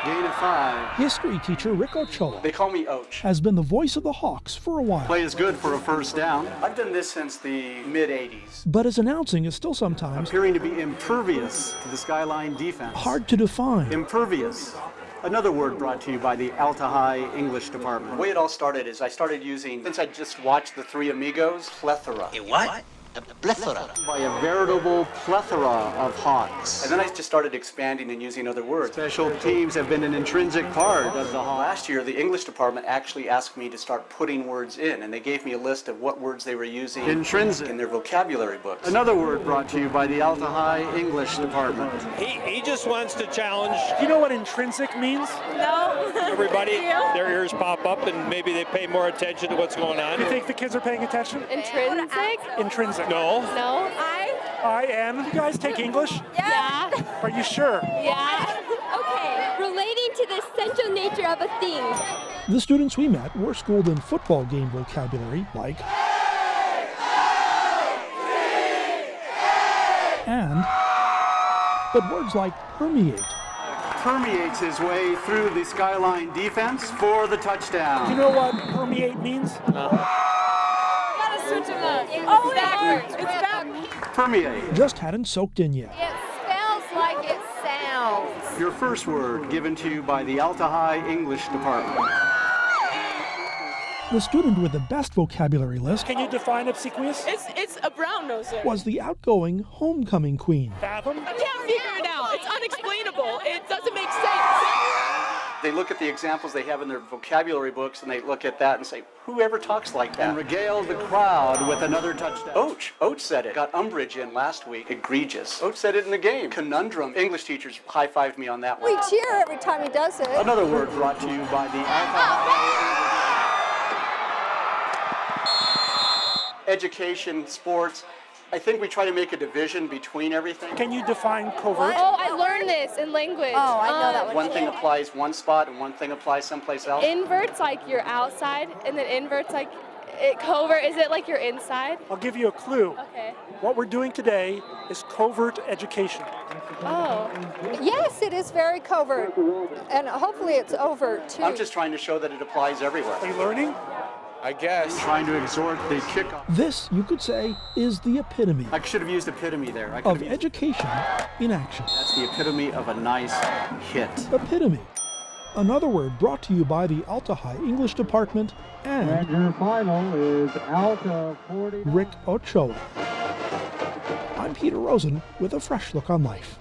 Gain of 5. History teacher Rick Ochoa They call me Och. has been the voice of the Hawks for a while, Play is good for a first down. I've done this since the mid-'80s. but his announcing is still sometimes Appearing to be impervious to the Skyline defense. hard to define. Impervious. Another word brought to you by the Alta High English department. The way it all started is I started using, since I just watched The Three Amigos, plethora. A what? A plethora. By a veritable plethora of Hawks. And then I just started expanding and using other words. Special teams have been an intrinsic part of the Hawks. Last year, the English department actually asked me to start putting words in, and they gave me a list of what words they were using Intrinsic. in their vocabulary books. Another word brought to you by the Alta High English department. He just wants to challenge Do you know what intrinsic means? No. everybody. Do you? Their ears pop up and maybe they pay more attention to what's going on. You think the kids are paying attention? Intrinsic? Intrinsic. No. No. I-N. You guys take English? Yeah. Are you sure? Yeah. Okay. Relating to the essential nature of a thing. The students we met were schooled in football game vocabulary like and, but words like permeate, Permeates his way through the Skyline defense for the touchdown. Do you know what permeate means? Gotta switch them up. Oh, backwards. It's backwards. Permeate. just hadn't soaked in yet. It spells like it sounds. Your first word given to you by the Alta High English department. The student with the best vocabulary list Can you define obsequious? It's a brown noser. was the outgoing homecoming queen. Fathom? I can't figure it out. It's unexplainable. It doesn't make sense. They look at the examples they have in their vocabulary books and they look at that and say, whoever talks like that? And regale the crowd with another touchdown. Och said it. Got umbrage in last week. Egregious. Och said it in the game. Conundrum. English teachers high-fived me on that one. We cheer every time he does it. Another word brought to you by the Alta High Education, sports. I think we try to make a division between everything. Can you define covert? Oh, I learned this in language. Oh, I know that one. One thing applies one spot and one thing applies someplace else. Inverts like you're outside, and then inverts like covert. Is it like you're inside? I'll give you a clue. Okay. What we're doing today is covert education. Oh. Yes, it is very covert, and hopefully it's overt too. I'm just trying to show that it applies everywhere. Are you learning? I guess. trying to exhort the kickoff. This, you could say, is the epitome I should have used epitome there. I could of have used, education in action. that's the epitome of a nice hit. Epitome. Another word brought to you by the Alta High English department and your final is Alta 40. Rick Ochoa. I'm Peter Rosen with a fresh look on life.